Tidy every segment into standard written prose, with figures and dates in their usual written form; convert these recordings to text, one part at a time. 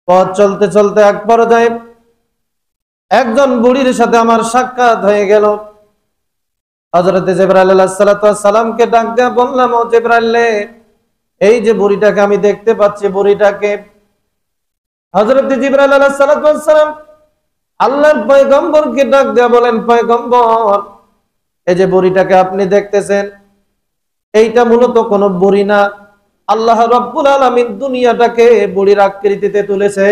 পথ চলতে চলতে এক পর্যায়ে একজন বুড়ির সাথে আমার সাক্ষাৎ হয়ে গেল। হযরত জিবরাইল আলাইহিস সালাতু ওয়াস সালামকে ডাক দিয়ে বললাম, ও জিবরাইল, এই যে বুড়িটাকে আমি দেখতে পাচ্ছি, বুড়িটাকে। হযরত জিবরাইল আলাইহিস সালাতু ওয়াস সালাম আল্লাহর পয়গম্বরকে ডাক দিয়ে বলেন, পয়গম্বর, এই যে বুড়িটাকে আপনি দেখতেছেন, এইটা মূলত কোনো বুড়ি না। আল্লাহ রাব্বুল আলামিন দুনিয়াটাকে বুড়ির আকৃতিতে তুলেছে।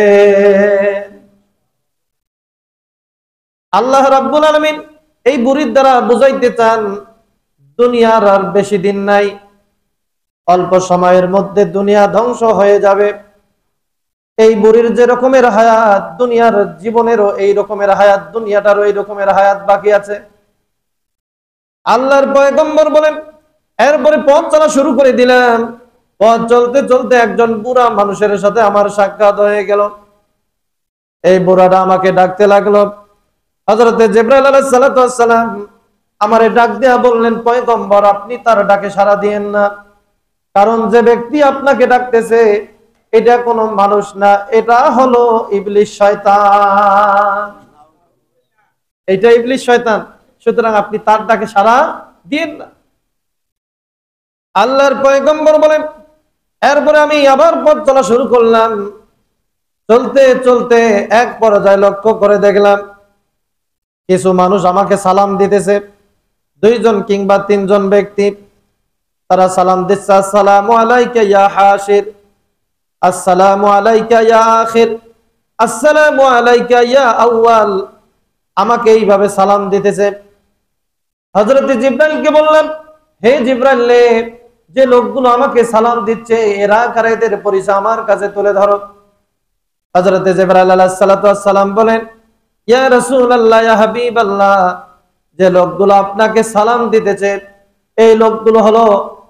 আল্লাহ রাব্বুল আলামিন এই বুড়ির দ্বারা বুঝাইতে চান, দুনিয়ার আর বেশি দিন নাই, অল্প সময়ের মধ্যে দুনিয়া ধ্বংস হয়ে যাবে। এই বুড়ির যে রকমের হায়াত, দুনিয়ার জীবনেরও এই রকমের হায়াত, দুনিয়াটারও এই রকমের হায়াত বাকি আছে। আল্লাহর পয়গম্বর বলেন, এরপরে পথ চলা শুরু করে দিলাম। পথ চলতে চলতে একজন বুড়া মানুষের সাথে আমার সাক্ষাৎ হয়ে গেল। এই বুড়াটা আমাকে ডাকতে লাগলো। হযরত জিবরাইল আলাইহিস সালাতু ওয়াস সালাম আমারে ডাক দিয়া বললেন, পয়গম্বর, আপনি তার ডাকে সাড়া দিয়েন না, কারণ যে ব্যক্তি আপনাকে ডাকতেছে এটা কোনো মানুষ না, এটা হলো ইবলিস শয়তান। এটা ইবলিস শয়তান, সুতরাং আপনি তার ডাকে সাড়া দিয়েন না। আল্লাহর পয়গম্বর বলেন, এরপরে আমি আবার পথ চলা শুরু করলাম। চলতে চলতে এক পর্যায়ে লক্ষ্য করে দেখলাম কিছু মানুষ আমাকে সালাম দিতেছে। দুইজন কিংবা তিনজন ব্যক্তি, তারা সালাম দিচ্ছে, আসসালামু আলাইকা ইয়া হাশির, আসসালামু আলাইকা ইয়া আখির, আসসালামু আলাইকা ইয়া আউয়াল। আমাকে এইভাবে সালাম দিতেছে। হযরত জিবরাইলকে বললাম, হে জিবরাইল, যে লোকগুলো আমাকে সালাম দিচ্ছে এরা কারা, এদের পরিচয় আমার কাছে তুলে ধরো। হযরত জিবরাইল আলাইহিস সালাতু ওয়াস সালাম বলেন, ইয়া রাসূলুল্লাহ, ইয়া হাবিবাল্লাহ, যে লোকগুলো আপনাকে সালাম দিতেছে এই লোকগুলো হলো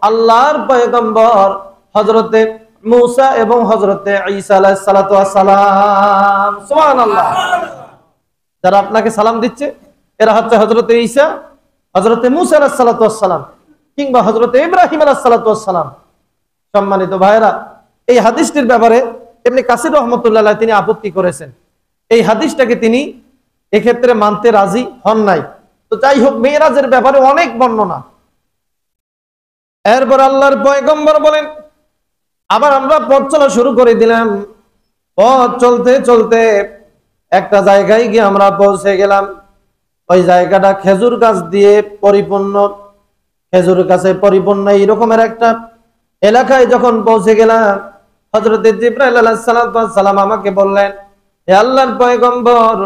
আল্লাহর পয়গম্বর হযরতে মূসা এবং হযরতে ঈসা আলাইহিস সালাতু ওয়াস সালাম। সুবহানাল্লাহ। যারা আপনাকে সালাম দিচ্ছে এরা হচ্ছে হযরতে ঈসা, হযরতে মূসা আলাইহিস সালাতু ওয়াস সালাম কিংবা হযরতে ইব্রাহিম আলাইহিস সালাতু ওয়াস সালাম। সম্মানিত ভাইরা, এই হাদিসটির ব্যাপারে ইবনে কাসির রাহমাতুল্লাহ আলাইহি তিনি আপত্তি করেছেন। এই হাদিসটাকে তিনি এক্ষেত্রে মানতে রাজি হন নাই। তো যাই হোক, মেরাজের ব্যাপারে অনেক বর্ণনা। এরপর আল্লাহর পয়গম্বর বলেন, আবার আমরা পথ চলা শুরু করে দিলাম। পথ চলতে চলতে একটা জায়গায় গিয়ে আমরা পৌঁছে গেলাম। ওই জায়গাটা খেজুর গাছ দিয়ে পরিপূর্ণ, খেজুর গাছে পরিপূর্ণ এই রকমের একটা এলাকায় যখন পৌঁছে গেলাম, হযরত জিবরাইল আলাইহিস সালাতু ওয়াস সালাম আমাকে বললেন, হে আল্লাহর পয়গম্বর,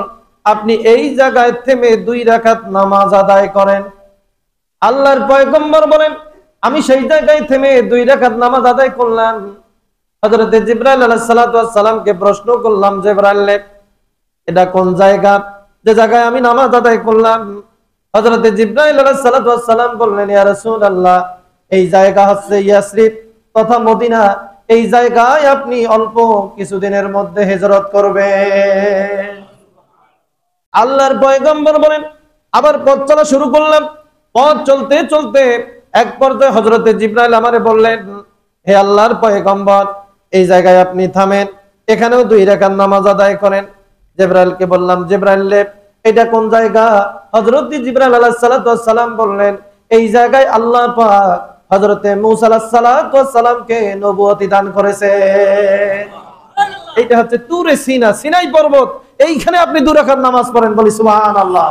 আপনি এই জায়গায় থেমে 2 রাকাত নামাজ আদায় করেন। আল্লাহর পয়গম্বর বলেন, আমি সেই জায়গায় থেমে 2 রাকাত নামাজ আদায় করলাম। হযরত জিবরাইল আলাইহিস সালাতু ওয়াস সালামকে প্রশ্ন করলাম, জিবরাইল, এটা কোন জায়গা যে জায়গায় আমি নামাজ আদায় করলাম? হযরত জিবরাইল আলাইহিস সালাতু ওয়াস সালাম বললেন, ইয়া রাসূলুল্লাহ, এই জায়গা হচ্ছে ইয়াসরিব তথা মদিনা। এই জায়গায় আপনি অল্প কিছুদিনের মধ্যে হিজরত করবেন। আল্লাহর পয়গম্বর বলেন, আবার পথ চলা শুরু করলাম। পথ চলতে চলতে এক পর্যায়ে হযরত জিবরাইল আমারে বললেন, হে আল্লাহর পয়গম্বর, এই জায়গায় আপনি থামেন, এখানেও 2 রাকাত নামাজ আদায় করেন। জিবরাইলকে বললাম, জিবরাইল, এটা কোন জায়গা? হযরত জিবরাইল আলাইহিস সালাতু ওয়াস সালাম বললেন, এই জায়গায় আল্লাহ পাক হযরতে মূসা আলাইহিস সালাতু ওয়াস সালামকে নবুয়তি দান করেছে। এটা হচ্ছে তুরে সিনা, সিনাই পর্বত, এইখানে আপনি 2 রাকাত নামাজ পড়েন। বলি সুবহানাল্লাহ।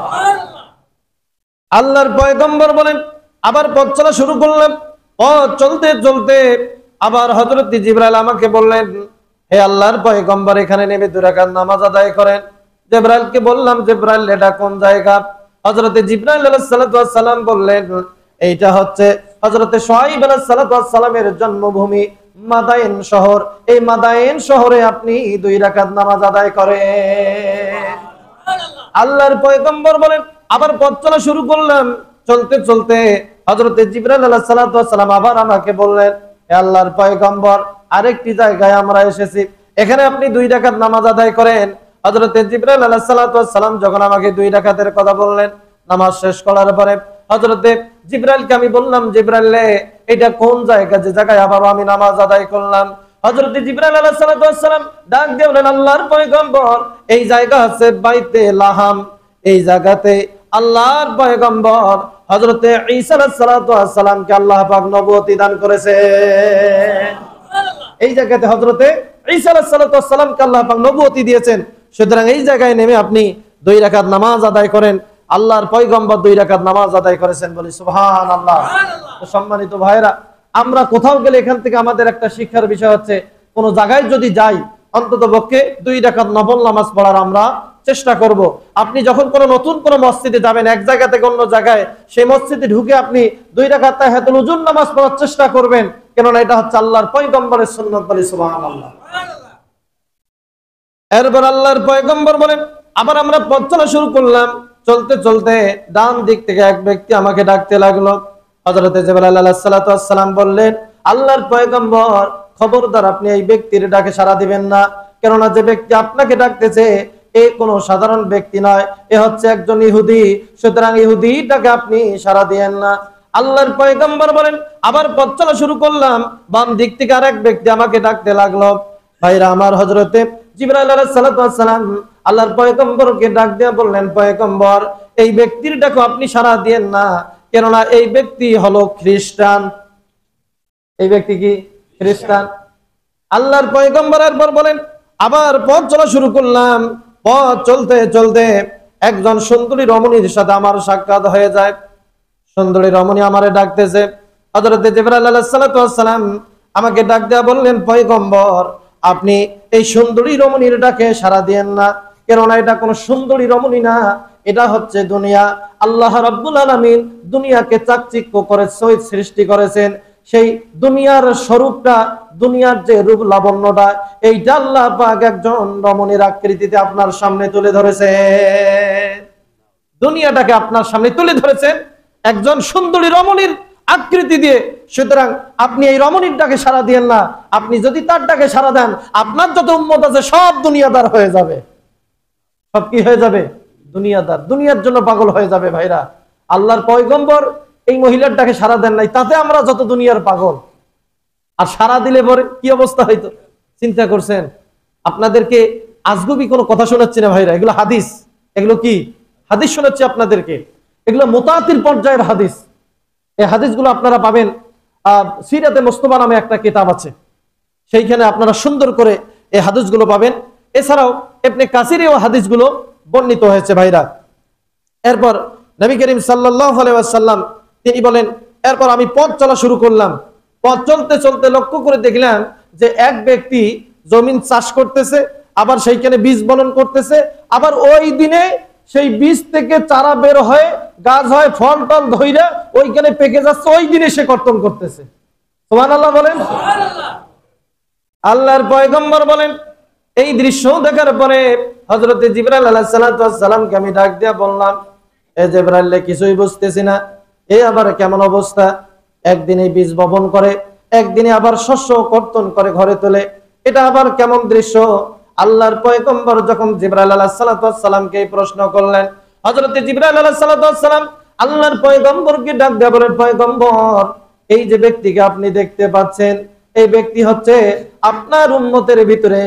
আল্লাহর পয়গম্বর বলেন, আবার পথ চলা শুরু করলাম। পথ চলতে চলতে আবার হযরত জিবরাইল আমাকে বললেন, হে আল্লাহর পয়গম্বর, এখানে নেমে 2 রাকাত নামাজ আদায় করেন। জিবরাইলকে বললাম, জিবরাইল, এটা কোন জায়গা? হযরত জিবরাইল আলাইহিস সালাতু ওয়াস সালাম বললেন, এইটা হচ্ছে হযরত শুআয়ব আলাইহিস সালাতু ওয়াস সালামের জন্মভূমি মাদায়েন শহর। এই মাদায়েন শহরে আপনি 2 রাকাত নামাজ আদায় করেন। আল্লাহর পয়গম্বর বলেন, আবার পথ চলা শুরু করলাম। চলতে চলতে হযরত জিবরাইল আলাইহিস সালাতু ওয়াস সালাম আবার আমাকে বললেন, হে আল্লাহর পয়গম্বর, আরেকটি জায়গায় আমরা এসেছি, এখানে আপনি 2 রাকাত নামাজ আদায় করেন। হযরত জিবরাইল আলাইহিস সালাতু ওয়াস সালাম যখন আমাকে 2 রাকাতের কথা বললেন, নামাজ শেষ করার পরে হযরত জিবরাইলকে আমি বললাম, জিবরাইল, এটা কোন জায়গা যে জায়গায় আবার আমি নামাজ আদায় করলাম? হযরত জিবরাইল আলাইহিস সালাতু ওয়াস সালাম ডাক দিয়ে বলেন, আল্লাহর পয়গম্বর, এই জায়গা হচ্ছে বাইতে লাহাম। এই জায়গাতে আল্লাহর পয়গম্বর হযরত ঈসা আলাইহিস সালাতু ওয়াস সালামকে আল্লাহ পাক নবুয়তি দান করেছে। এই জায়গাতে হযরত ঈসা আলাইহিস সালাতু ওয়াস সালামকে আল্লাহ পাক নবুয়তি দিয়েছেন। সুতরাং এই জায়গায় নেমে আপনি 2 রাকাত নামাজ আদায় করেন। আল্লাহর পয়গম্বর 2 রাকাত নামাজ আদায় করেছেন, বলি সুবহানাল্লাহ। সম্মানিত ভাইরা, আমরা কোথাও গেলে এখান থেকে আমাদের একটা শিক্ষার বিষয় হচ্ছে, কোন জায়গায় যদি যাই অন্ততপক্ষে 2 রাকাত নফল নামাজ পড়ার আমরা চেষ্টা করব। আপনি যখন কোন নতুন কোন মসজিদে যাবেন, এক জায়গা থেকে অন্য জায়গায়, সেই মসজিদে ঢুকে আপনি 2 রাকাত তাহিয়াতুল উযুর নামাজ পড়ার চেষ্টা করবেন, কেননা এটা হচ্ছে আল্লাহর পয়গম্বরের সুন্নাত, বলি সুবহানাল্লাহ। এরপর আল্লাহর পয়গম্বর বলেন, আবার আমরা পথ চলা শুরু করলাম। চলতে চলতে ডান দিক থেকে এক ব্যক্তি আমাকে ডাকতে লাগলো। হযরত জিবরাইল আলাইহিস সালাতু ওয়াস সালাম বললেন, আল্লাহর পয়গম্বর, খবরদার আপনি এই ব্যক্তির ডাকে সাড়া দিবেন না, কেননা যে ব্যক্তি আপনাকে ডাকতেছে এ কোনো সাধারণ ব্যক্তি নয়, এ হচ্ছে একজন ইহুদি। সুতরাং ইহুদিটাকে আপনি সাড়া দিয়েন না। আল্লাহর পয়গম্বর বলেন, আবার পথ চলা শুরু করলাম। বাম দিক থেকে আরেক ব্যক্তি আমাকে ডাকতে লাগলো। ভাইরা আমার, হযরতে জিবরাইল আলাইহিস সালাতু ওয়াস সালাম আল্লাহর পয়গম্বরকে ডাক দিয়ে বললেন, পয়গম্বর, এই ব্যক্তির ডাকে আপনি সাড়া দিয়েন না, কেননা এই ব্যক্তি হলো খ্রিস্টান। এই ব্যক্তি কি? খ্রিস্টান। আল্লাহর পয়গম্বর এরপর বলেন, আবার পথ চলা শুরু করলাম। পথ চলতে চলতে একজন সুন্দরী রমণীর সাথে আমার সাক্ষাৎ হয়ে যায়। সুন্দরী রমণী আমারে ডাকতেছে। হযরত জিবরাইল আলাইহিস সালাতু ওয়াস সালাম আমাকে ডাক দেয়া বললেন, পয়গম্বর, আপনি এই সুন্দরী রমণীর ডাকে সাড়া দিয়েন না, কেননা এটা কোনো সুন্দরী রমণী না, এটা হচ্ছে দুনিয়া। আল্লাহ রাব্বুল আলামিন দুনিয়াকে চাকচিক্য করে সৃষ্টি করেছেন। সেই দুনিয়ার স্বরূপটা, দুনিয়ার যে রূপ লাবণ্যটা, এইটা আল্লাহ পাক একজন রমণীর আকৃতিতে আপনার সামনে তুলে ধরেছে। দুনিয়াটাকে আপনার সামনে তুলে ধরেছেন একজন সুন্দরী রমণীর আকৃতি দিয়ে। সুতরাং আপনি এই রমণীর ডাকে সাড়া দিয়েন না। আপনি যদি তার ডাকে সাড়া দেন, আপনার যত উম্মত আছে সব দুনিয়াদার হয়ে যাবে। সব কি হয়ে যাবে? দুনিয়াদার, দুনিয়ার জন্য পাগল হয়ে যাবে। ভাইরা, আল্লাহর পয়গম্বর এই মহিলার ডাকে সাড়া দেন নাই, তাতে আমরা যত দুনিয়ার পাগল। আর সাড়া দিলে পরে কি অবস্থা হইতো চিন্তা করছেন? আপনাদেরকে আজগুবি কোনো কথা শোনাচ্ছি না ভাইরা, এগুলো হাদিস। এগুলো কি হাদিস শোনাচ্ছি আপনাদেরকে, এগুলো মুতাওয়াতির পর্যায়ের হাদিস। এই হাদিসগুলো আপনারা পাবেন সিরাতে মুস্তাফা নামে একটা কিতাব আছে, সেইখানে আপনারা সুন্দর করে এই হাদিসগুলো পাবেন। এছাড়াও ইবনে কাসিরেও হাদিসগুলো বর্ণিত হয়েছে ভাইরা। এরপর নবী করিম সাল্লাল্লাহু আলাইহি ওয়াসাল্লাম তিনি বলেন, এরপর আমি পথ চলা শুরু করলাম। পথ চলতে চলতে লক্ষ্য করে দেখলাম যে এক ব্যক্তি জমিন চাষ করতেছে, আবার সেইখানে বীজ বপন করতেছে, আবার ওই দিনে সেই বীজ থেকে চারা বের হয়, গাছ হয়, ফল টল ধইরা ওইখানে পেকে যাচ্ছে, ওই দিনে সে কর্তন করতেছে। সুবহানাল্লাহ বলেন। আল্লাহর পয়গম্বর বলেন, এই দৃশ্য দেখার পরে হযরত জিবরাইল আলাইহিস সালাতু ওয়াস সালামকে আমি ডাক দিয়া বললাম, এ জিবরাইল, কিছুই বুঝতেছি না, এ আবার কেমন অবস্থা? একদিনে বীজ বপন করে, একদিনে আবার শস্য কর্তন করে ঘরে তোলে, এটা আবার কেমন দৃশ্য? আল্লাহর পয়গম্বর যখন জিবরাইল আলাইহিস সালাতু ওয়াস সালামকে এই প্রশ্ন করলেন, হযরত জিবরাইল আলাইহিস সালাতু ওয়াস সালাম আল্লাহর পয়গম্বরকে ডাক দিয়ে বলেন, পয়গম্বর, এই যে ব্যক্তিকে আপনি দেখতে পাচ্ছেন, এই ব্যক্তি হচ্ছে আপনার উম্মতের ভিতরে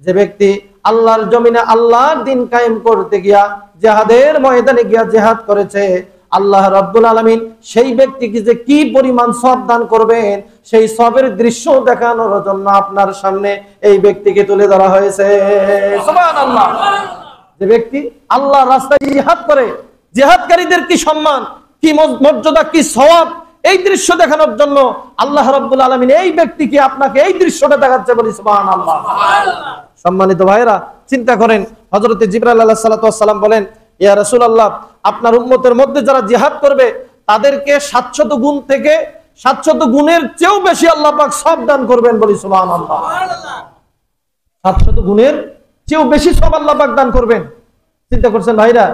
যে ব্যক্তি আল্লাহর জমিনে আল্লাহর দ্বীন কায়েম করতে গিয়া জিহাদের ময়দানে গিয়া জিহাদ করেছে। আল্লাহ রাব্বুল আলামিন সেই ব্যক্তিকে যে কি পরিমাণ সওয়াব দান করবেন, সেই সওয়াবের দৃশ্য দেখানোর জন্য আপনার সামনে এই ব্যক্তিকে তুলে ধরা হয়েছে। সুবহানাল্লাহ। যে ব্যক্তি আল্লাহর রাস্তায় জিহাদ করে, জিহাদকারীদের কি সম্মান, কি মর্যাদা, কি সওয়াব, এই দৃশ্য দেখানোর জন্য আল্লাহ রাব্বুল আলামিন এই ব্যক্তিকে আপনাকে এই দৃশ্যটা দেখাচ্ছে, বলি সুবহানাল্লাহ। সম্মানিত ভাইরা, চিন্তা করেন, হযরত জিবরাইল আলাইহিস সালাতু ওয়াস সালাম বলেন, ইয়া রাসূলুল্লাহ, আপনার উম্মতের মধ্যে যারা জিহাদ করবে তাদেরকে 700 গুণ থেকে 700 গুণের চেয়েও বেশি আল্লাহ পাক সওয়াব দান করবেন, বলি সুবহানাল্লাহ। 700 গুণের চেয়েও বেশি সওয়াব আল্লাহ পাক দান করবেন। চিন্তা করছেন ভাইরা?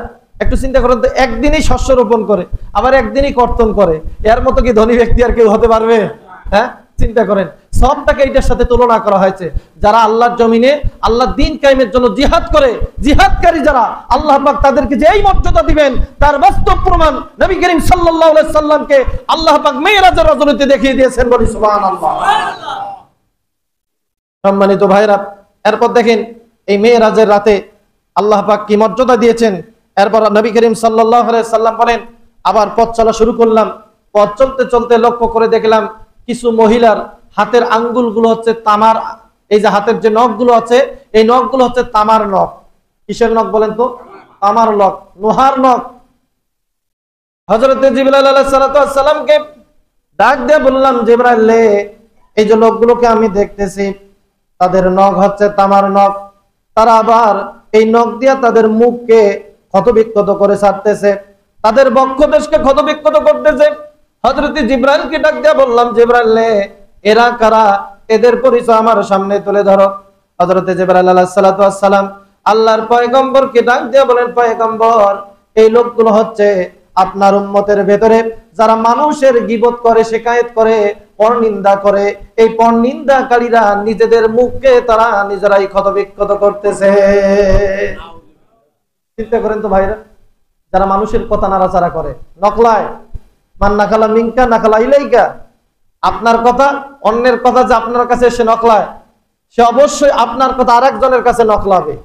একটু চিন্তা করেন তো, একদিনই শস্য রোপণ করে, আবার একদিনই কর্তন করে, এর মতো কি ধনী ব্যক্তি আর কেউ হতে পারবে? হ্যাঁ, চিন্তা করেন, সবটাকে এটার সাথে তুলনা করা হয়েছে। যারা আল্লাহর জমিনে আল্লাহর দ্বীন কায়েমের জন্য জিহাদ করে, জিহাদকারী যারা, আল্লাহ পাক তাদেরকে যে এই মর্যাদা দিবেন তার বাস্তব প্রমাণ নবী করিম সাল্লাল্লাহু আলাইহি সাল্লামকে আল্লাহ পাক মেরাজের রজনীতে দেখিয়ে দিয়েছেন, বলি সুবহানাল্লাহ। সম্মানিত ভাইরা, এরপর দেখেন এই মেরাজের রাতে আল্লাহ পাক কি মর্যাদা দিয়েছেন। এরপর নবী করিম সাল্লাল্লাহু আলাইহি সাল্লাম বলেন, আবার পথ চলা শুরু করলাম। পথ চলতে চলতে লক্ষ্য করে দেখলাম কিছু মহিলার হাতের আঙ্গুলগুলো হচ্ছে তামার, এই যে হাতের যে নখগুলো আছে এই নখগুলো হচ্ছে তামার নখ। কিসের নখ বলেন তো? তামার নখ, লোহার নখ। হযরত জিবরাইল আলাইহিস সালাতু ওয়াস সালামকে ডাক দিয়ে বললাম, জিবরাইল, এই যে লোকগুলোকে আমি দেখতেছি তাদের নখ হচ্ছে তামার নখ, তারা আবার এই নখ দিয়ে তাদের মুখকে ক্ষতবিক্ষত করে ছাড়তেছে, তাদের বক্ষদেশকে ক্ষতবিক্ষত করতেছে। হযরত জিবরাইলকে ডাক দিয়ে বললাম, জিবরাইল, এরা কারা? এদের পরিচয় আমার সামনে তুলে ধরো। হযরত জিবরাইল আলাইহিস সালাতু ওয়াস সালাম আল্লাহর পয়গম্বরকে ডাক দিয়ে বলেন, পয়গম্বর, এই লোকগুলো হচ্ছে আপনার উম্মতের ভেতরে যারা মানুষের গীবত করে, শিকায়েত করে, পরনিন্দা করে। এই পরনিন্দাকারীরা নিজেদের মুখকে তারা নিজেরাই ক্ষতবিক্ষত করতেছে। চিন্তা করেন তো ভাইরা, যারা মানুষের কথা নাড়াচাড়া করে, নকলায়, মান নাকালা মিনকা নাকালা ইলাইকা, আপনার কথা অন্যের কথা যে আপনার কাছে এসে নকলায়, সে অবশ্যই আপনার কথা আরেকজনের কাছে নকলাবে।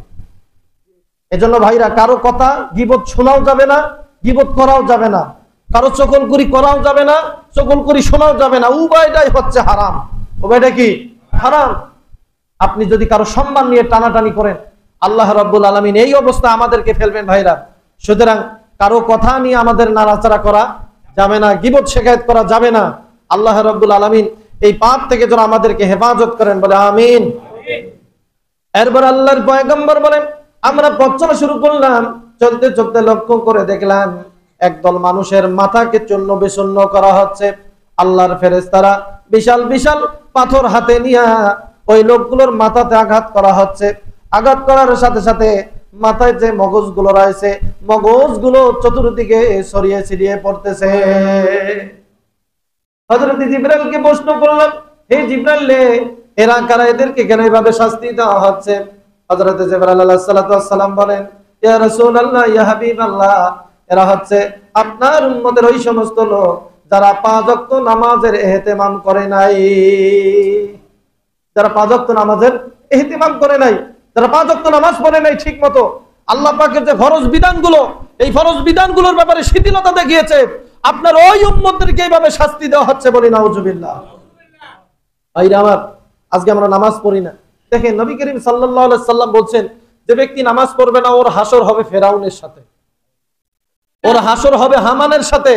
এজন্য ভাইরা, কারো কথা গীবত শোনাও যাবে না, গীবত করাও যাবে না, কারো চকলকুরি করাও যাবে না, চকলকুরি শোনাও যাবে না। উভয়টাই হচ্ছে হারাম। উভয়টা কি? হারাম। আপনি যদি কারো সম্মান নিয়ে টানাটানি করেন, আল্লাহ রাব্বুল আলামিন এই অবস্থা আমাদেরকে ফেলবেন ভাইরা। সুতরাং কারো কথা নিয়ে আমাদের নাড়াচাড়া করা যাবে না, গীবত শিকায়েত করা যাবে না। আল্লাহ রাব্বুল আলামিন এই পাপ থেকে যেন আমাদেরকে হেফাজত করেন, বলে আমিন। এরপর আল্লাহর পয়গম্বর বলেন, আমরা পথ চলা শুরু করলাম। চলতে চলতে লক্ষ্য করে দেখলাম একদল মানুষের মাথাকে চূর্ণ বিচূর্ণ করা হচ্ছে। আল্লাহর ফেরেশতারা বিশাল বিশাল পাথর হাতে নিয়ে ওই লোকগুলোর মাথাতে আঘাত করা হচ্ছে। আঘাত করার সাথে সাথে মাথায় যে মগজগুলো রয়েছে, মগজগুলো চতুর্দিকে ছড়িয়ে ছিটিয়ে পড়তেছে। হযরত জিবরাইলকে প্রশ্ন করলাম, হে জিবরাইল, এরা কারা? এদেরকে কেন এইভাবে শাস্তি দেওয়া হচ্ছে? হযরত জিবরাইল আলাইহিস সালাতু ওয়াস সালাম বলেন, ইয়া রাসূলুল্লাহ, ইয়া হাবিবাল্লাহ, এরা হচ্ছে আপনার উম্মতের ওই সমস্ত লোক যারা 5 ওয়াক্ত নামাজের ইহতিমাম করে নাই। যারা 5 ওয়াক্ত নামাজের ইহতিমাম করে নাই, যারা 5 ওয়াক্ত নামাজ পড়ে নাই ঠিক মতো, আল্লাহ পাকের যে ফরজ বিধানগুলো, এই ফরজ বিধানগুলোর ব্যাপারে শিথিলতা দেখিয়েছে, আপনার ওই উম্মতদেরকে এইভাবে শাস্তি দেওয়া হচ্ছে। বলি নাউজুবিল্লাহ। ভাইরা আমার, আজকে আমরা নামাজ পড়ি না। দেখেন নবী করিম সাল্লাল্লাহু আলাইহি সাল্লাম বলছেন, যে ব্যক্তি নামাজ পড়বে না ওর হাসর হবে ফেরাউনের সাথে, ওর হাসর হবে হামানের সাথে,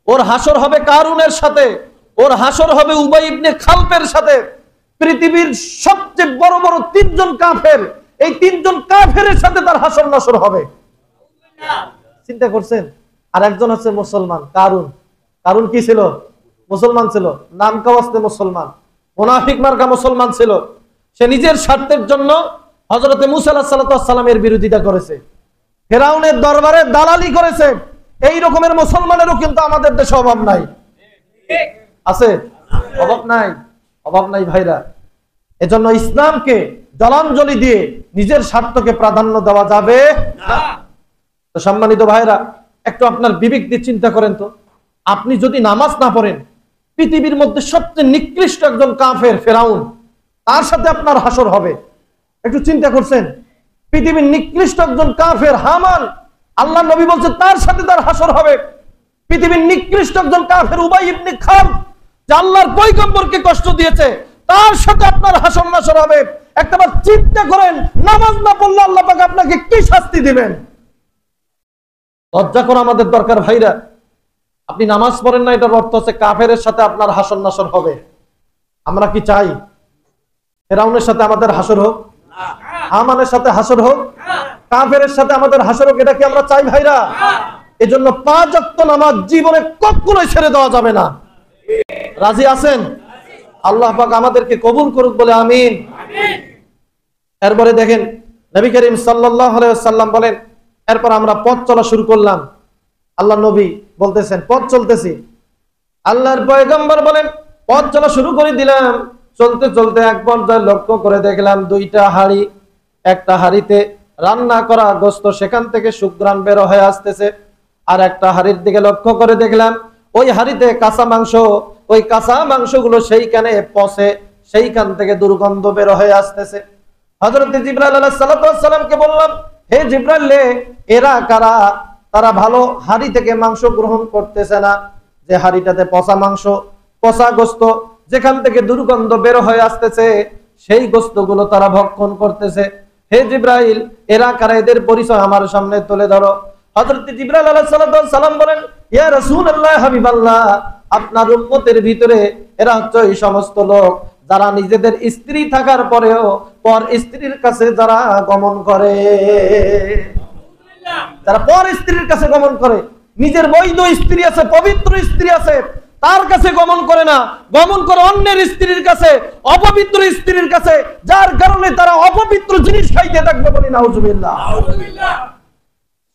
ওর হাসর হবে কারুনের সাথে, ওর হাসর হবে উবাই ইবনে খালফের সাথে। পৃথিবীর সবচেয়ে বড় বড় 3 জন কাফের, এই 3 জন কাফেরের সাথে তার হাসর নাসর হবে। চিন্তা করছেন? আর একজন হচ্ছে মুসলমান, কারুন। কারুন কি ছিল? মুসলমান ছিল, নাম কাওয়াস্তে মুসলমান, মুনাফিক মার্কা মুসলমান ছিল। সে নিজের স্বার্থের জন্য হযরত মূসা আলাইহিস সালামের বিরোধিতা করেছে, ফেরাউনের দরবারে দালালি করেছে। এই রকমের মুসলমানেরও কিন্তু আমাদের দেশে অভাব নাই। আছে? অভাব নাই, অভাব নাই ভাইরা। এজন্য ইসলামকে জলাঞ্জলি দিয়ে নিজের স্বার্থকে প্রাধান্য দেওয়া যাবে না। তো সম্মানিত ভাইরা, একটু আপনার বিবেক দিয়ে চিন্তা করেন তো, আপনি যদি নামাজ না পড়েন, পৃথিবীর মধ্যে সবচেয়ে নিকৃষ্ট একজন কাফের ফেরাউন, তার সাথে আপনার হাসর হবে। একটু চিন্তা করছেন? পৃথিবীর নিকৃষ্ট একজন কাফের হামান, আল্লাহ নবী বলছে তার সাথে তার হাসর হবে। পৃথিবীর নিকৃষ্ট একজন কাফের উবাই ইবনে খালফ, যে আল্লাহর পয়গম্বরকে কষ্ট দিয়েছে, তার সাথে আপনার হাসর নাসর হবে। একটাবার চিন্তা করেন, নামাজ না পড়লে আল্লাহ পাক আপনাকে কি শাস্তি দিবেন। লজ্জা করা আমাদের দরকার ভাইরা। আপনি নামাজ পড়েন না, এটার অর্থ হচ্ছে কাফেরের সাথে আপনার হাসর নাসর হবে। আমরা কি চাই ফেরাউনের সাথে আমাদের হাসর হোক, হামানের সাথে হাসর হোক, কাফেরের সাথে আমাদের হাসর হোক? এটা কি আমরা চাই ভাইরা? এজন্য 5 ওয়াক্ত নামাজ জীবনে কখনোই ছেড়ে দেওয়া যাবে না। রাজি আছেন? আল্লাহ পাক আমাদেরকে কবুল করুক, বলে আমিন। এরপরে দেখেন নবী করিম সাল্লাল্লাহু আলাইহি ওয়াসাল্লাম বলেন, এরপর আমরা পথ চলা শুরু করলাম। আল্লাহ নবী বলতেছেন পথ চলতেছি, আল্লাহর পয়গম্বর বলেন পথ চলা শুরু করে দিলাম। চলতে চলতে এক পর্যায়ে লক্ষ্য করে দেখলাম 2টা হাঁড়ি, একটা হাঁড়িতে রান্না করা গোশত, সেখান থেকে সুঘ্রাণ বের হয়ে আসতেছে। আর একটা হাঁড়ির দিকে লক্ষ্য করে দেখলাম ওই হাঁড়িতে কাঁচা মাংস, ওই কাঁচা মাংসগুলো সেইখানে পচে সেইখান থেকে দুর্গন্ধ বের হয়ে আসতেছে। হযরত জিবরাইল আলাইহিস সালামকে বললাম, হে জিবরাইল, এরা কারা? তারা ভালো হাড়ি থেকে মাংস গ্রহণ করতেছে না, যে হাড়িটাতে পচা মাংস, পচা গোশত, যেখান থেকে দুর্গন্ধ বের হয়ে আসতেছে, সেই গোশতগুলো তারা ভক্ষণ করতেছে। হে জিবরাইল, এরা কারা? এদের পরিচয় আমার সামনে তুলে ধরো। হযরত জিবরাইল আলাইহিস সালাম বলেন, ইয়া রাসূলুল্লাহ, হাবিবাল্লাহ, আপনার উম্মতের ভিতরে এরা হচ্ছে এই সমস্ত লোক যারা নিজেদের স্ত্রী থাকার পরেও পর স্ত্রীর কাছে যারা গমন করে, যারা পর স্ত্রীর কাছে গমন করে, নিজের বৈধ স্ত্রী আছে, পবিত্র স্ত্রী আছে, তার কাছে গমন করে না, গমন করে অন্যের স্ত্রীর কাছে, অপবিত্র স্ত্রীর কাছে, যার কারণে তারা অপবিত্র জিনিস খাইতে থাকবে। বলি নাউজুবিল্লাহ।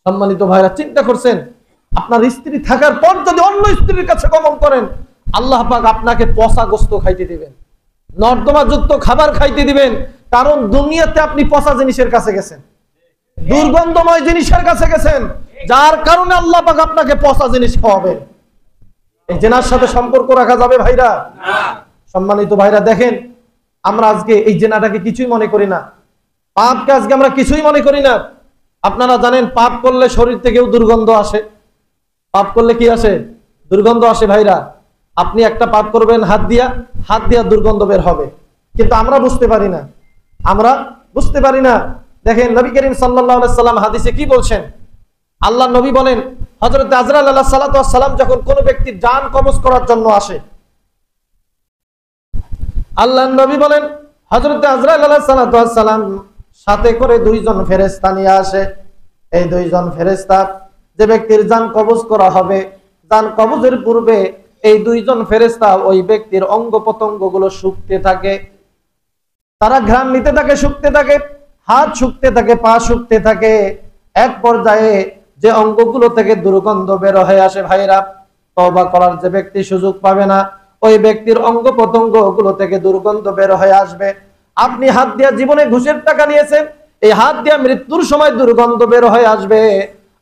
সম্মানিত ভাইরা, চিন্তা করছেন, আপনার স্ত্রী থাকার পর যদি অন্য স্ত্রীর কাছে গমন করেন, আল্লাহ পাক আপনাকে পচা গোশত খাইতে দিবেন, নর্দমা যুক্ত খাবার খাইতে দিবেন। কারণ দুনিয়াতে আপনি পচা জিনিসের কাছে গেছেন, দুর্গন্ধময় জিনিসের কাছে গেছেন, যার কারণে আল্লাহ পাক আপনাকে পচা জিনিস খাওয়াবেন। এই জেনার সাথে সম্পর্ক রাখা যাবে ভাইরা? সম্মানিত ভাইরা, দেখেন, আমরা আজকে এই জেনাটাকে কিছুই মনে করি না, পাপকে আজকে আমরা কিছুই মনে করি না। আপনারা জানেন, পাপ করলে শরীর থেকেও দুর্গন্ধ আসে। পাপ করলে কি আসে? দুর্গন্ধ আসে ভাইরা। আপনি একটা পাপ করবেন হাত দিয়া দুর্গন্ধ বের হবে, কিন্তু আমরা বুঝতে পারি না, আমরা বুঝতে পারি না। দেখেন, নবী করিম সাল্লাল্লাহু আলাইহি সাল্লাম হাদিসে কি বলছেন? আল্লাহ নবী বলেন, হযরত আজরাইল আলাইহিস সালাম যখন কোন ব্যক্তির জান কবজ করার জন্য আসে, আল্লাহ নবী বলেন, হযরত আজরাইল আলাইহিস সালাম সাথে করে দুইজন ফেরেশতা নিয়ে আসে। এই দুইজন ফেরেশতা, যে ব্যক্তির জান কবজ করা হবে, জান কবজের পূর্বে এই দুইজন ফেরেশতা ওই ব্যক্তির অঙ্গ প্রত্যঙ্গগুলো শুকতে থাকে, তারা ঘ্রাণ নিতে থাকে, শুকতে থাকে, হাত শুকতে থাকে, পা শুকতে থাকে। এক পর্যায়ে যে অঙ্গগুলো থেকে দুর্গন্ধ বের হয়ে আসে ভাইরা, তওবা করার যে ব্যক্তি সুযোগ পাবে না, ওই ব্যক্তির অঙ্গ প্রত্যঙ্গগুলো থেকে দুর্গন্ধ বের হয়ে আসবে। আপনি হাত দিয়া জীবনে ঘুষের টাকা নিয়েছেন, এই হাত দিয়া মৃত্যুর সময় দুর্গন্ধ বের হয়ে আসবে।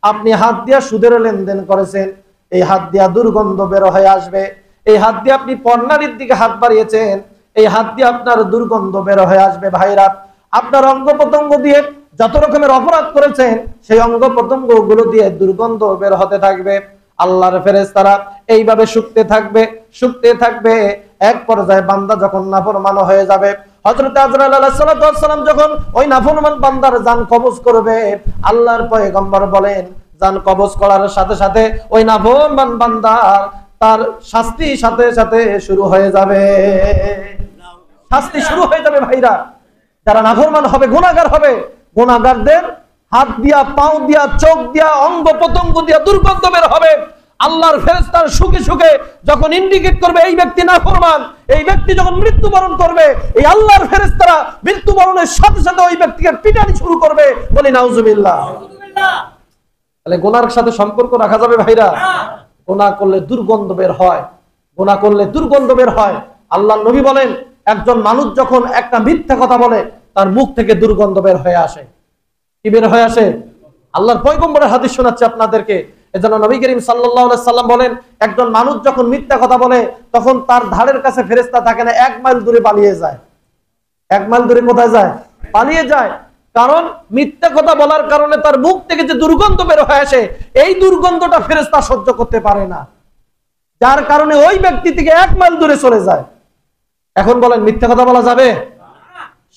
আপনি হাত দিয়া সুদের লেনদেন করেছেন, এই হাত দিয়া দুর্গন্ধ বের হয়ে আসবে। এই হাত দিয়ে আপনি পর্নারীর দিকে হাত বাড়িয়েছেন, এই হাত দিয়ে আপনার দুর্গন্ধ বের হয়ে আসবে ভাইরা। আপনার অঙ্গ প্রত্যঙ্গ দিয়ে যত রকমের অপরাধ করেছেন, সেই অঙ্গ প্রত্যঙ্গ গুলো দিয়ে দুর্গন্ধ বের হতে থাকবে। আল্লাহর ফেরেশতারা এইভাবে শুকতে থাকবে, শুকতে থাকবে। এক পর্যায়ে বান্দা যখন নাফরমান হয়ে যাবে, হযরত আজরাইল আলাইহিস সালাম যখন ওই নাফরমান বান্দার জান কবজ করবে, আল্লাহর পয়গম্বর বলেন, জান কবজ করার সাথে সাথে ওই নাফরমান বান্দার তার শাস্তি সাথে সাথে শুরু হয়ে যাবে। শাস্তি শুরু হয়ে যাবে ভাইরা। যারা নাফরমান হবে, গুনাহগার হবে, গুনাহগারদের হাত দিয়া, পাও দিয়া, চোখ দিয়া, অঙ্গ প্রত্যঙ্গ দিয়া দুর্গন্ধ বের হবে। আল্লাহর ফেরেশতার সুখে সুখে যখন ইন্ডিকেট করবে এই ব্যক্তি নাফরমান, এই ব্যক্তি যখন মৃত্যুবরণ করবে, এই আল্লাহর ফেরেশতারা মৃত্যুবরণের সাথে সাথে ওই ব্যক্তিকে পিটানি শুরু করবে। বলি নাউজুবিল্লাহ। তাহলে গুনাহর সাথে সম্পর্ক রাখা যাবে ভাইরা? গুনাহ করলে দুর্গন্ধ বের হয়, গুনাহ করলে দুর্গন্ধ বের হয়। আল্লাহর নবী বলেন, একজন মানুষ যখন একটা মিথ্যা কথা বলে, তার মুখ থেকে দুর্গন্ধ বের হয়ে আসে। কি বের হয়ে আসে? আল্লাহর পয়গম্বরের হাদিস শোনাচ্ছি আপনাদেরকে। এজন্য নবী করিম সাল্লাল্লাহু আলাইহি সাল্লাম বলেন, একজন মানুষ যখন মিথ্যা কথা বলে, তখন তার ধারের কাছে ফেরেশতা থাকে না, 1 মাইল দূরে পালিয়ে যায়। 1 মাইল দূরে কোথায় যায়? পালিয়ে যায়। কারণ মিথ্যা কথা বলার কারণে তার মুখ থেকে যে দুর্গন্ধ বের হয়ে আসে, এই দুর্গন্ধটা ফেরেশতা সহ্য করতে পারে না, যার কারণে ওই ব্যক্তি থেকে 1 মাইল দূরে চলে যায়। এখন বলেন, মিথ্যা কথা বলা যাবে?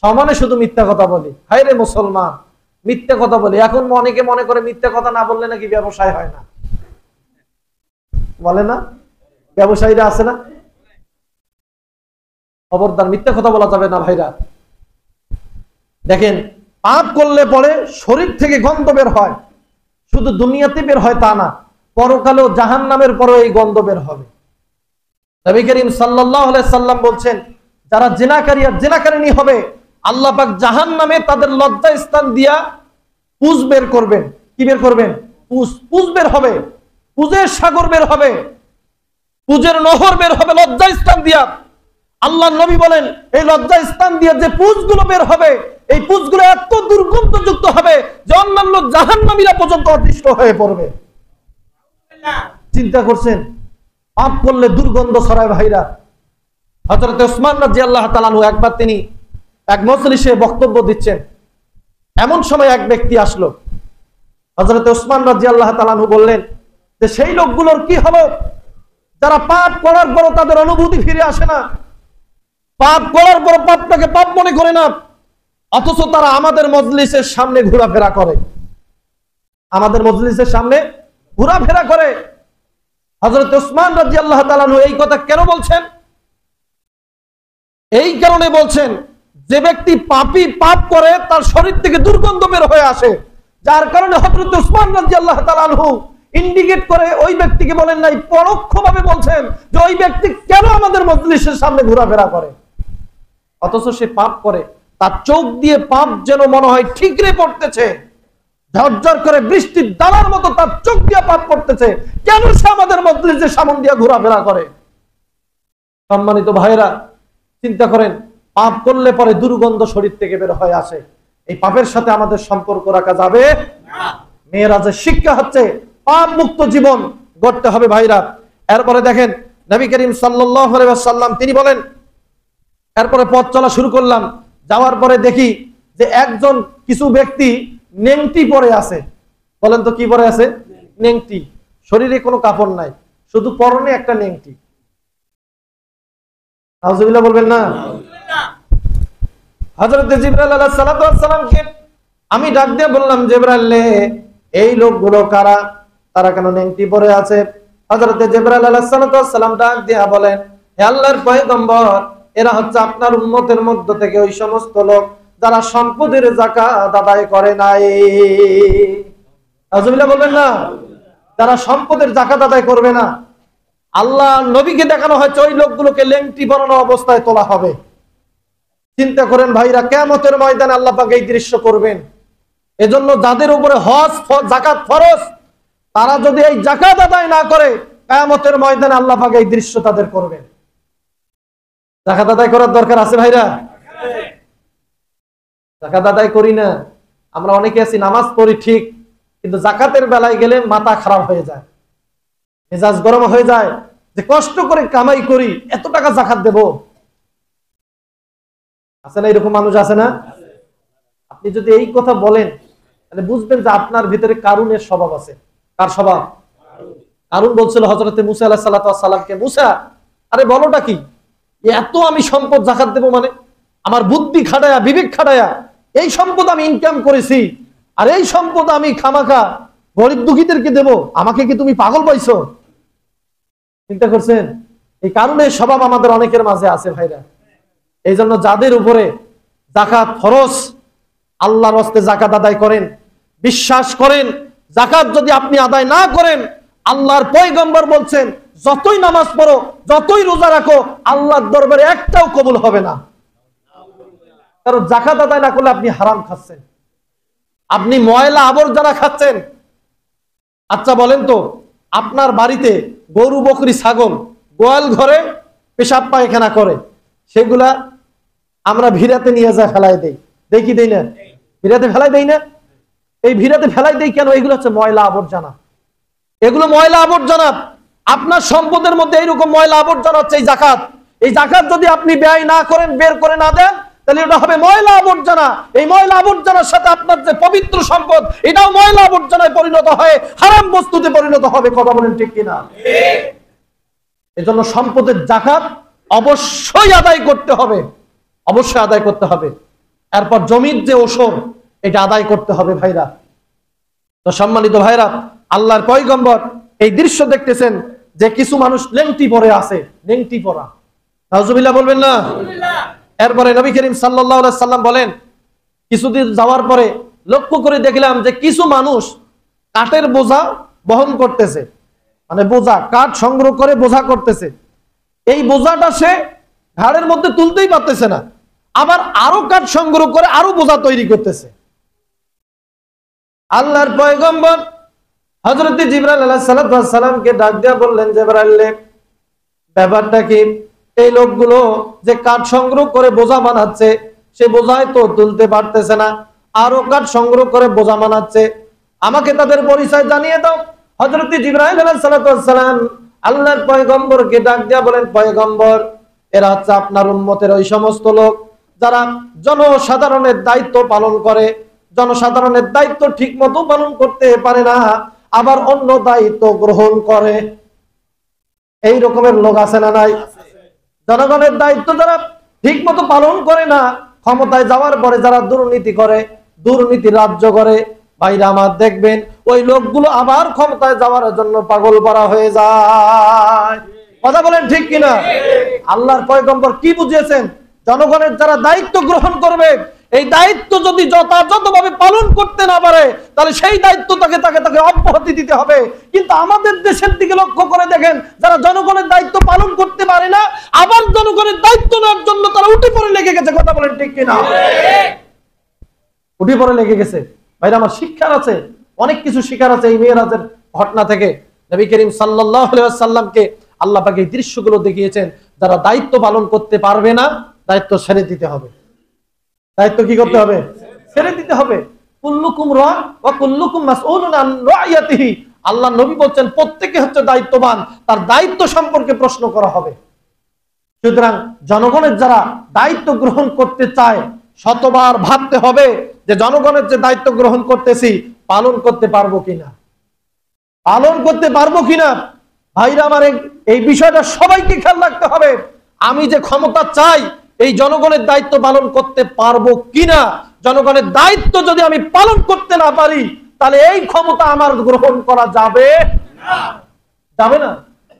সমানে শুধু মিথ্যা কথা বলি। হায় রে মুসলমান, মিথ্যা কথা বলি। এখন অনেকে মনে করে মিথ্যা কথা না বললে নাকি ব্যবসায় হয় না, বলে না? ব্যবসায়ীরা আছে না? খবরদার, মিথ্যা কথা বলা যাবে না ভাইরা। দেখেন, পাপ করলে পরে শরীর থেকে গন্ধ বের হয়, শুধু দুনিয়াতে বের হয় তা না, পরকালেও জাহান্নামের পরে এই গন্ধ বের হবে। নবী করিম সাল্লাল্লাহু আলাইহি সাল্লাম বলছেন, যারা জিনাকারী আর জিনাকারিনী হবে, আল্লাহ পাক জাহান্নামে তাদের লজ্জা স্থান দিয়া পুজ বের করবেন। কি বের করবেন? পুজ বের হবে, পুজের সাগর বের হবে, পুজের নহর বের হবে লজ্জা স্থান দিয়া। আল্লাহ নবী বলেন, এই লজ্জা স্থান দিয়ে যে পুজগুলো বের হবে, এই পুজগুলো এত দুর্গন্ধযুক্ত হবে যে অন্যান্য জাহান্নামীরা পর্যন্ত অতিষ্ঠ হয়ে পড়বে। চিন্তা করছেন, পাপ করলে দুর্গন্ধ ছড়ায় ভাইরা। হযরত ওসমান রাদিয়াল্লাহু তাআলা আনহু একবার তিনি এক মজলিসে বক্তব্য দিচ্ছেন, এমন সময় এক ব্যক্তি আসলো। হযরত ওসমান রাদিয়াল্লাহু তাআলা আনহু বললেন যে সেই লোকগুলোর কি হলো যারা পাপ করার পর তাদের অনুভূতি ফিরে আসে না, পাপ করার পর পাপটাকে পাপ মনে করে না, অথচ তারা আমাদের মজলিসের সামনে ঘোরাফেরা করে, আমাদের মজলিসের সামনে ঘোরাফেরা করে। হযরত ওসমান রাদিয়াল্লাহু তাআলা আনহু এই কথা কেন বলছেন? এই কারণে বলছেন, যে ব্যক্তি পাপী পাপ করে তার শরীর থেকে দুর্গন্ধ বের হয়ে আসে, যার কারণে হযরত ওসমান রাদিয়াল্লাহু তাআলা আনহু ইন্ডিকেট করে ওই ব্যক্তিকে বলেন নাই, পরোক্ষভাবে বলছেন যে ওই ব্যক্তি কেন আমাদের মজলিসের সামনে ঘোরাফেরা করে, অথচ সে পাপ করে, তার চোখ দিয়ে পাপ যেন মনে হয় ঠিকরে পড়তেছে, ঝরঝর করে বৃষ্টির দানার মতো তার চোখ দিয়ে পাপ পড়তেছে, কেন সে আমাদের মজলিসের সামনে দিয়ে ঘোরাফেরা করে? সম্মানিত ভাইরা, চিন্তা করেন, পাপ করলে পরে দুর্গন্ধ শরীর থেকে বের হয়ে আসে, এই পাপের সাথে আমাদের সম্পর্ক রাখা যাবে না। মেরাজের শিক্ষা হচ্ছে পাপ মুক্ত জীবন গড়তে হবে ভাইরা। এরপরে দেখেন নবী করিম সাল্লাল্লাহু আলাইহি ওয়াসাল্লাম তিনি বলেন, এরপরে পথ চলা শুরু করলাম, যাওয়ার পরে দেখি যে একজন কিছু ব্যক্তি নেংটি পরে আছে। বলেন তো কি পরে আছে? নেংটি। শরীরে কোনো কাপড় নাই, শুধু পরনে একটা নেংটি। নাউজুবিল্লাহ বলবেন না? হযরত জিবরাইল আলাইহিস সালাতু ওয়াস সালামকে আমি ডাক দিয়ে বললাম, জিবরাইল, এই লোকগুলো কারা? তারা কেন নেংটি পরে আছে? হযরত জিবরাইল আলাইহিস সালাতু ওয়াস সালাম ডাক দিয়ে বলেন, হে আল্লাহর পয়গম্বর, এরা হচ্ছে আপনার উম্মতের মধ্য থেকে ওই সমস্ত লোক যারা সম্পদের যাকাত আদায় করে নাই। নাউজুবিল্লাহ বলবেন না? যারা সম্পদের যাকাত আদায় করবে না, আল্লাহ নবীকে দেখানো হয়েছে ওই লোকগুলোকে লেংটি পরানো অবস্থায় তোলা হবে। চিন্তা করেন ভাইরা, কিয়ামতের ময়দানে আল্লাহ পাক এই দৃশ্য করবেন। এজন্য যাদের উপরে হজ যাকাত ফরজ, তারা যদি এই যাকাত আদায় না করে, কিয়ামতের ময়দানে আল্লাহ পাক এই দৃশ্য তাদের করবেন। যাকাত আদায় করার দরকার আছে ভাইরা? যাকাত আদায় করি না আমরা, অনেকে আছি নামাজ পড়ি ঠিক, কিন্তু যাকাতের বেলায় গেলে মাথা খারাপ হয়ে যায়, মেজাজ গরম হয়ে যায়, যে কষ্ট করে কামাই করি, এত টাকা যাকাত দেব। আছে না এরকম মানুষ? আছে না? আপনি যদি এই কথা বলেন তাহলে বুঝবেন যে আপনার ভিতরে কারুনের স্বভাব আছে। কার স্বভাব? কারুন বলছিল হযরত মুসা আলাইহিস সালাতু ওয়াস সালামকে, মুসা, আরে বলোটা কি, এত আমি সম্পদ যাকাত দেব মানে? আমার বুদ্ধি খাটায়া বিবেক খাটায়া এই সম্পদ আমি ইনকাম করেছি, আর এই সম্পদ আমি খামাখা গরিব দুঃখীদেরকে দেব, আমাকে কি তুমি পাগল পাইছো? চিন্তা করছেন? এই কারণে স্বভাব আমাদের অনেকের মাঝে আছে ভাইরা। এই জন্য যাদের উপরে যাকাত ফরজ, আল্লাহর রাস্তে যাকাত আদায় করেন, বিশ্বাস করেন যাকাত যদি আপনি আদায় না করেন, আল্লাহর পয়গম্বর বলছেন যতই নামাজ পড়ো, যতই রোজা রাখো, আল্লাহর দরবারে একটাও কবুল হবে না। কারণ যাকাত আদায় না করলে আপনি হারাম খাচ্ছেন, আপনি ময়লা আবর্জনা খাচ্ছেন। আচ্ছা বলেন তো, আপনার বাড়িতে গরু বকরি ছাগল গোয়াল ঘরে পেশাব পায়খানা করে, সেগুলা আমরা ভিড়াতে নিয়ে যা ফেলাই দেই, দেখি দেই না? ভিড়াতে ফেলাই দেই না? এই ভিড়াতে ফেলাই দেই কেন? এগুলো হচ্ছে ময়লা আবর্জনা, এগুলো ময়লা আবর্জনা। আপনার সম্পদের মধ্যে এইরকম ময়লা আবর্জনা হচ্ছে এই যাকাত। এই যাকাত যদি আপনি ব্যয় না করেন, বের করে না দেন, তাহলে এটা হবে ময়লা আবর্জনা। এই ময়লা আবর্জনার সাথে আপনার যে পবিত্র সম্পদ, এটাও ময়লা আবর্জনায় পরিণত হয়ে হারাম বস্তুতে পরিণত হবে। কথা বলেন ঠিক কিনা? এজন্য সম্পদের যাকাত অবশ্যই আদায় করতে হবে, অবশ্যই আদায় করতে হবে। এরপর জমির যে ওসর, এটা আদায় করতে হবে ভাইরা। তো সম্মানিত ভাইরা, আল্লাহর পয়গম্বর এই দৃশ্য দেখতেছেন যে কিছু মানুষ লেংটি পরে আছে, লেংটি পরা। নাউজুবিল্লাহ বলবেন না? এরপরে নবী করিম সাল্লাল্লাহু আলাইহি সাল্লাম বলেন, কিছুদিন যাওয়ার পরে লক্ষ্য করে দেখলাম যে কিছু মানুষ কাঠের বোঝা বহন করতেছে, মানে বোঝা কাঠ সংগ্রহ করে বোঝা করতেছে। এই বোঝাটা সে ঘাড়ের মধ্যে তুলতেই পারতেছে না, আবার আরো কাঠ সংগ্রহ করে আরো বোঝা তৈরি করতেছে। আল্লাহর পয়গম্বর হযরত জিবরাইল আলাইহিস সালাতু ওয়াস সালামকে ডাক দিয়া বললেন, জিবরাইল, ব্যাপারটা কি? এই লোকগুলো যে কাঠ সংগ্রহ করে বোঝা বানাচ্ছে, সে বোঝাই তো তুলতে পারতেছে না, আরো কাঠ সংগ্রহ করে বোঝা বানাচ্ছে, আমাকে তাদের পরিচয় জানিয়ে দাও। হযরত জিবরাইল আলাইহিস সালাতু ওয়াস সালাম আল্লাহর পয়গম্বরকে ডাক দিয়া বলেন, পয়গম্বর, এরা হচ্ছে আপনার উম্মতের ওই সমস্ত লোক যারা জনসাধারণের দায়িত্ব পালন করে, জনসাধারণের দায়িত্ব ঠিক মতো পালন করতে পারে না, আবার অন্য দায়িত্ব গ্রহণ করে। এই রকমের লোক আছে না নাই? জনগণের দায়িত্ব যারা ঠিক মতো পালন করে না, ক্ষমতায় যাওয়ার পরে যারা দুর্নীতি করে, দুর্নীতি রাজ্য করে, ভাইরা আমার দেখবেন ওই লোকগুলো আবার ক্ষমতায় যাওয়ার জন্য পাগল পারা হয়ে যায়। কথা বলেন ঠিক কিনা? আল্লাহর পয়গম্বর কি বুঝিয়েছেন? জনগণের যারা দায়িত্ব গ্রহণ করবে, এই দায়িত্ব যদি যথাযথভাবে পালন করতে না পারে, তাহলে সেই দায়িত্ব তাকে অব্যাহতি দিতে হবে। কিন্তু আমাদের দেশের দিকে লক্ষ্য করে দেখেন, যারা জনগণের দায়িত্ব পালন করতে পারে না, আবার জনগণের দায়িত্ব নেওয়ার জন্য তারা উঠে পড়ে লেগে গেছে। কথা বলেন ঠিক কিনা? উঠে পড়ে লেগে গেছে। ভাইরা আমার শিক্ষার আছে, অনেক কিছু শিখার আছে এই মেরাজের ঘটনা থেকে। নবী করিম সাল্লাল্লাহু আলাইহি ওয়াসাল্লামকে আল্লাহ পাক এই দৃশ্যগুলো দেখিয়েছেন। যারা দায়িত্ব পালন করতে পারবে না, দায়িত্ব ছেড়ে দিতে হবে। দায়িত্ব কি করতে হবে? ছেড়ে দিতে হবে। কুল্লুকুম রা'ন ওয়া কুল্লুকুম মাসউলুন আন রা'য়াতিহি। আল্লাহ নবী বলছেন প্রত্যেকে হচ্ছে দায়িত্ববান, তার দায়িত্ব সম্পর্কে প্রশ্ন করা হবে। সুতরাং জনগণের যারা দায়িত্ব গ্রহণ করতে চায়, শতবার ভাবতে হবে যে জনগণের যে দায়িত্ব গ্রহণ করতেছি পালন করতে পারবো কিনা, পালন করতে পারবো কিনা। ভাইরা আমার, এই বিষয়টা সবাইকে খেয়াল রাখতে হবে। আমি যে ক্ষমতা চাই, এই জনগণের দায়িত্ব পালন করতে পারবো কিনা। জনগণের দায়িত্ব যদি আমি পালন করতে না পারি, তাহলে এই ক্ষমতা আমার গ্রহণ করা যাবে না, যাবে না।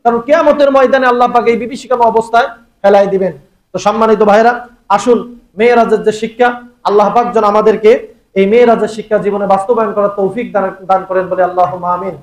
কারণ কিয়ামতের ময়দানে আল্লাহ পাক এই বিভীষিকাময় অবস্থায় ফেলাই দিবেন। তো সম্মানিত ভাইরা, আসুন মেরাজের যে শিক্ষা, আল্লাহ পাক যেন আমাদেরকে এই মেরাজের শিক্ষা জীবনে বাস্তবায়ন করার তৌফিক দান করেন বলে আল্লাহুম্মা আমিন।